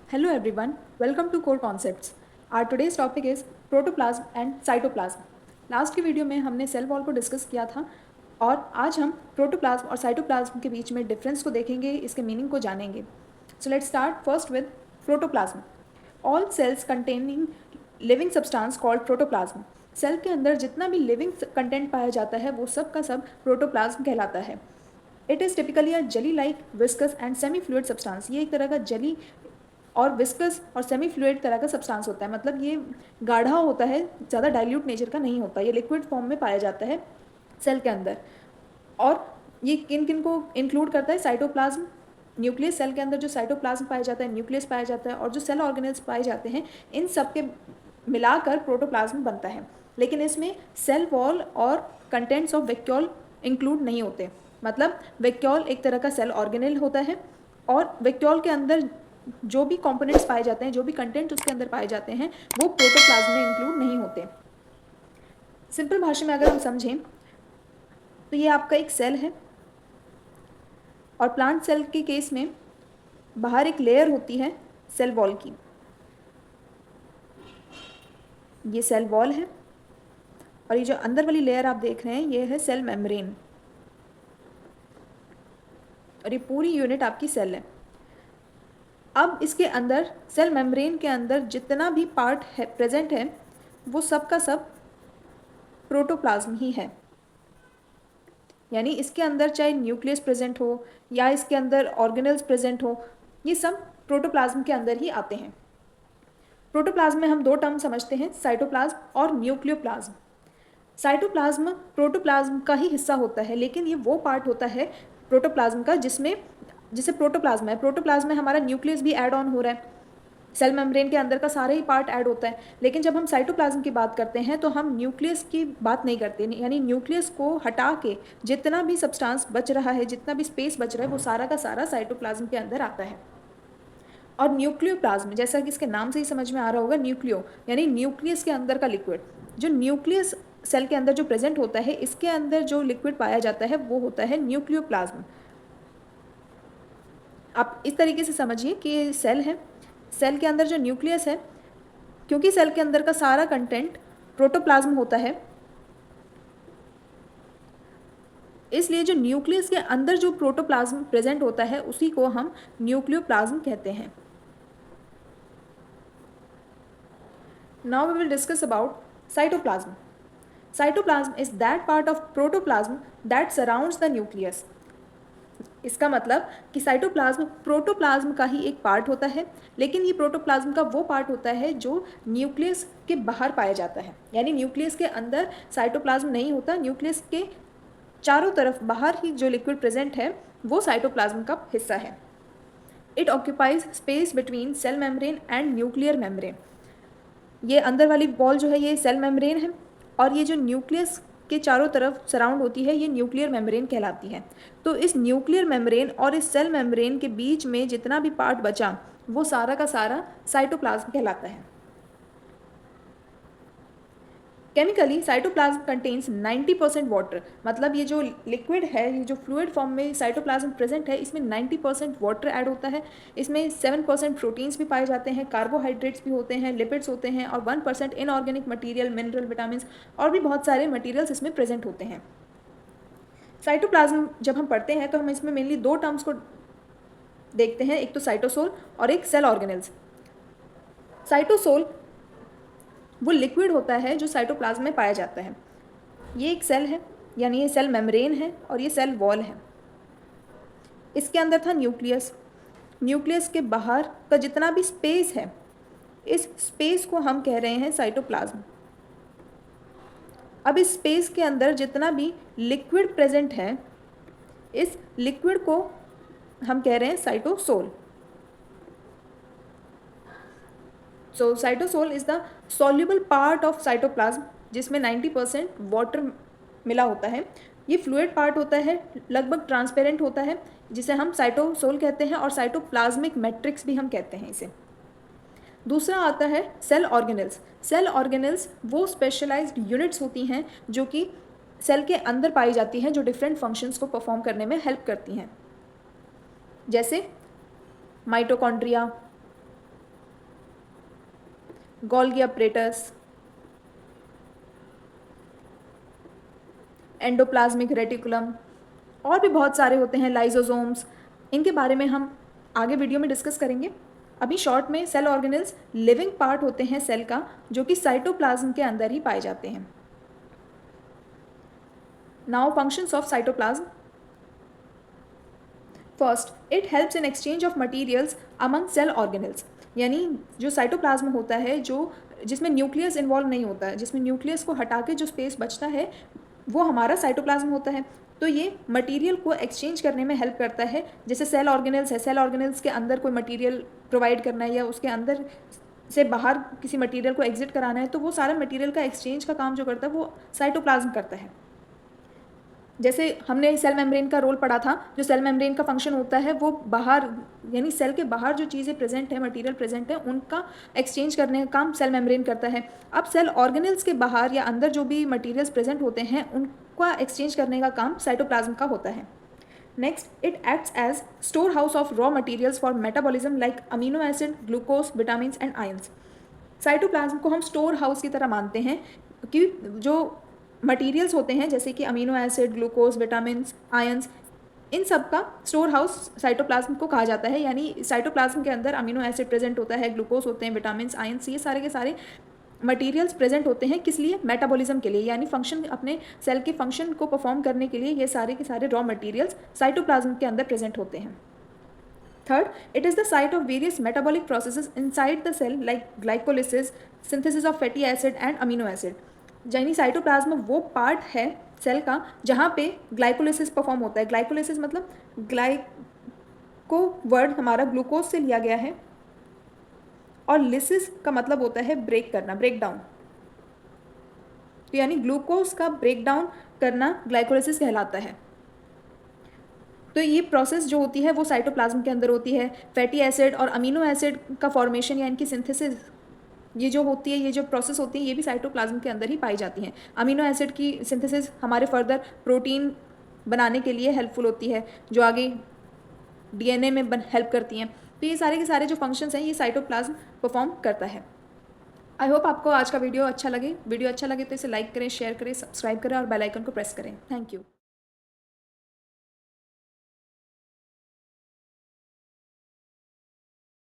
Hello everyone, welcome to Core Concepts. Our today's topic is protoplasm and cytoplasm. Last की video में हमने cell wall को discuss किया था और आज हम प्रोटोप्लाज्म और साइटोप्लाज्म के बीच में डिफरेंस को देखेंगे, इसके मीनिंग को जानेंगे. So let's start first with protoplasm. All cells containing living substance called protoplasm. Cell के अंदर जितना भी लिविंग कंटेंट पाया जाता है वो सब का सब प्रोटोप्लाज्म कहलाता है. It is typically a jelly like viscous and semi fluid substance. ये एक तरह का जेली और विस्कस और सेमी फ्लूइड तरह का सब्सटेंस होता है. मतलब ये गाढ़ा होता है, ज़्यादा डाइल्यूट नेचर का नहीं होता. ये लिक्विड फॉर्म में पाया जाता है सेल के अंदर. और ये किन किन को इंक्लूड करता है? Cytoplasm, nucleus. सेल के अंदर जो साइटोप्लाज्म पाया जाता है, न्यूक्लियस पाया जाता है और जो सेल ऑर्गेनेल्स पाए जाते हैं, इन सब के मिलाकर प्रोटोप्लाज्म बनता है. लेकिन इसमें सेल वॉल और कंटेंट्स ऑफ वैक्यूल इंक्लूड नहीं होते. मतलब वैक्यूल एक तरह का सेल ऑर्गेनेल होता है और वैक्यूल के अंदर जो भी कंपोनेंट्स पाए जाते हैं, जो भी कंटेंट उसके अंदर पाए जाते हैं, वो प्रोटोप्लाज्म में इंक्लूड नहीं होते. सिंपल भाषा में अगर हम समझें तो ये आपका एक सेल है और प्लांट सेल के केस में बाहर एक लेयर होती है सेल वॉल की. ये सेल वॉल है और ये जो अंदर वाली लेयर आप देख रहे हैं ये है सेल मेम्ब्रेन. और ये पूरी यूनिट आपकी सेल है. अब इसके अंदर सेल मेम्ब्रेन के अंदर जितना भी पार्ट है प्रेजेंट है वो सब का सब प्रोटोप्लाज्म ही है. यानी इसके अंदर चाहे न्यूक्लियस प्रेजेंट हो या इसके अंदर ऑर्गेनेल्स प्रेजेंट हो, ये सब प्रोटोप्लाज्म के अंदर ही आते हैं. प्रोटोप्लाज्म में हम दो टर्म समझते हैं, साइटोप्लाज्म और न्यूक्लियोप्लाज्म. साइटोप्लाज्म प्रोटोप्लाज्म का ही हिस्सा होता है, लेकिन ये वो पार्ट होता है प्रोटोप्लाज्म का जिसे प्रोटोप्लाज्म है. प्रोटोप्लाज्म में हमारा न्यूक्लियस भी ऐड ऑन हो रहा है, सेल मेम्ब्रेन के अंदर का सारा ही पार्ट ऐड होता है. लेकिन जब हम साइटोप्लाज्म की बात करते हैं तो हम न्यूक्लियस की बात नहीं करते. यानी न्यूक्लियस को हटा के जितना भी सब्सटेंस बच रहा है, जितना भी स्पेस बच रहा है, वो सारा का सारा साइटोप्लाज्म के अंदर आता है. और न्यूक्लियोप्लाज्म, जैसा कि इसके नाम से ही समझ में आ रहा होगा, न्यूक्लियो यानी न्यूक्लियस के अंदर का लिक्विड. जो न्यूक्लियस सेल के अंदर जो प्रेजेंट होता है, इसके अंदर जो लिक्विड पाया जाता है वो होता है न्यूक्लियोप्लाज्म. आप इस तरीके से समझिए कि ये सेल है, सेल के अंदर जो न्यूक्लियस है, क्योंकि सेल के अंदर का सारा कंटेंट प्रोटोप्लाज्म होता है, इसलिए जो न्यूक्लियस के अंदर जो प्रोटोप्लाज्म प्रेजेंट होता है उसी को हम न्यूक्लियोप्लाज्म कहते हैं. Now we will discuss about cytoplasm. Cytoplasm is that part of protoplasm that surrounds the nucleus. इसका मतलब कि साइटोप्लाज्म प्रोटोप्लाज्म का ही एक पार्ट होता है, लेकिन ये प्रोटोप्लाज्म का वो पार्ट होता है जो न्यूक्लियस के बाहर पाया जाता है. यानी न्यूक्लियस के अंदर साइटोप्लाज्म नहीं होता, न्यूक्लियस के चारों तरफ बाहर ही जो लिक्विड प्रेजेंट है वो साइटोप्लाज्म का हिस्सा है. It occupies space between cell membrane and nuclear membrane. ये अंदर वाली वॉल जो है ये सेल मेम्ब्रेन है और ये जो न्यूक्लियस के चारों तरफ सराउंड होती है ये न्यूक्लियर मेम्ब्रेन कहलाती है. तो इस न्यूक्लियर मेम्ब्रेन और इस सेल मेम्ब्रेन के बीच में जितना भी पार्ट बचा वो सारा का सारा साइटोप्लाज्म कहलाता है. Chemically cytoplasm contains 90% water. मतलब ये जो लिक्विड है, ये जो फ्लूइड फॉर्म में साइटोप्लाज्म प्रेजेंट है, इसमें 90% वाटर ऐड होता है. इसमें 7% प्रोटीन्स भी पाए जाते हैं, कार्बोहाइड्रेट्स भी होते हैं, लिपिड्स होते हैं और 1% इनऑर्गेनिक मटीरियल, मिनरल, विटामिन और भी बहुत सारे मटीरियल्स इसमें प्रेजेंट होते हैं. साइटोप्लाज्म जब हम पढ़ते हैं तो हम इसमें मेनली दो टर्म्स को देखते हैं, एक तो साइटोसोल और एक सेल ऑर्गेनेल्स. साइटोसोल वो लिक्विड होता है जो साइटोप्लाज्म में पाया जाता है. ये एक सेल है, यानी ये सेल मेम्ब्रेन है और ये सेल वॉल है. इसके अंदर था न्यूक्लियस. न्यूक्लियस के बाहर का जितना भी स्पेस है, इस स्पेस को हम कह रहे हैं साइटोप्लाज्म. अब इस स्पेस के अंदर जितना भी लिक्विड प्रेजेंट है, इस लिक्विड को हम कह रहे हैं cytosol. So cytosol is the soluble part of cytoplasm जिसमें 90% वाटर मिला होता है. ये फ्लूइड पार्ट होता है, लगभग ट्रांसपेरेंट होता है, जिसे हम साइटोसोल कहते हैं और साइटोप्लाज्मिक मैट्रिक्स भी हम कहते हैं इसे. दूसरा आता है सेल ऑर्गेनेल्स. सेल ऑर्गेनेल्स वो स्पेशलाइज्ड यूनिट्स होती हैं जो कि सेल के अंदर पाई जाती हैं, जो डिफरेंट फंक्शंस को परफॉर्म करने में हेल्प करती हैं, जैसे mitochondria, Golgi apparatus, endoplasmic reticulum, और भी बहुत सारे होते हैं, लाइजोसोम्स। इनके बारे में हम आगे वीडियो में डिस्कस करेंगे। अभी शॉर्ट में सेल ऑर्गेनल्स लिविंग पार्ट होते हैं सेल का, जो कि साइटोप्लाज्म के अंदर ही पाए जाते हैं। Now functions of cytoplasm. First, it helps in exchange of materials among cell organelles. यानी जो साइटोप्लाज्म होता है, जो जिसमें न्यूक्लियस इन्वॉल्व नहीं होता है, जिसमें न्यूक्लियस को हटा के जो स्पेस बचता है वो हमारा साइटोप्लाज्म होता है। तो ये मटेरियल को एक्सचेंज करने में हेल्प करता है। जैसे सेल ऑर्गेनल्स है, सेल ऑर्गेनल्स के अंदर कोई मटेरियल प्रोवाइड करना है या उसके अंदर से बाहर किसी मटेरियल को एग्जिट कराना है, तो वो सारा मटेरियल का एक्सचेंज का काम जो करता है वो साइटोप्लाज्म करता है। जैसे हमने सेल मेम्ब्रेन का रोल पढ़ा था, जो सेल मेम्ब्रेन का फंक्शन होता है वो बाहर, यानी सेल के बाहर जो चीज़ें प्रेजेंट है, मटेरियल प्रेजेंट है, उनका एक्सचेंज करने का काम सेल मेम्ब्रेन करता है। अब सेल ऑर्गेनल्स के बाहर या अंदर जो भी मटेरियल्स प्रेजेंट होते हैं उनका एक्सचेंज करने का काम साइटोप्लाज्म का होता है। Next, it acts as store house of raw materials for metabolism like amino acid, glucose, vitamin and ions. Cytoplasm को हम स्टोर हाउस की तरह मानते हैं कि जो मटेरियल्स होते हैं जैसे कि amino acid, glucose, vitamin, ions, इन सब का स्टोर हाउस साइटोप्लाज्म को कहा जाता है। यानी साइटोप्लाज्म के अंदर अमीनो एसिड प्रेजेंट होता है, ग्लूकोज होते हैं, विटामिन, आयंस, ये सारे के सारे मटेरियल्स प्रेजेंट होते हैं। किस लिए? मेटाबॉलिज्म के लिए, यानी फंक्शन, अपने सेल के फंक्शन को परफॉर्म करने के लिए ये सारे के सारे रॉ मटेरियल्स साइटोप्लाज्म के अंदर प्रेजेंट होते हैं। Third, it is the site of various metabolic processes inside the cell like glycolysis, synthesis of fatty acid and amino acid. यानी साइटोप्लाज्म वो पार्ट है सेल का जहाँ पे ग्लाइकोलिसिस परफॉर्म होता है। ग्लाइकोलिसिस मतलब ग्लाइको वर्ड हमारा ग्लूकोज से लिया गया है, और लिसिस का मतलब होता है ब्रेक करना, ब्रेक डाउन। तो यानी ग्लूकोज का ब्रेक डाउन करना ग्लाइकोलिसिस कहलाता है। तो ये प्रोसेस जो होती है वो साइटोप्लाज्म के अंदर होती है। फैटी एसिड और अमीनो एसिड का फॉर्मेशन या इनकी सिंथेसिस, ये जो होती है, ये जो प्रोसेस होती है, ये भी साइटोप्लाज्म के अंदर ही पाई जाती हैं। अमीनो एसिड की सिंथेसिस हमारे फर्दर प्रोटीन बनाने के लिए हेल्पफुल होती है, जो आगे डीएनए में हेल्प करती हैं। तो ये सारे के सारे जो फंक्शंस हैं ये साइटोप्लाज्म परफॉर्म करता है। आई होप आपको आज का वीडियो अच्छा लगे। वीडियो अच्छा लगे तो इसे लाइक करें, शेयर करें, सब्सक्राइब करें और बेल आइकन को प्रेस करें। Thank you.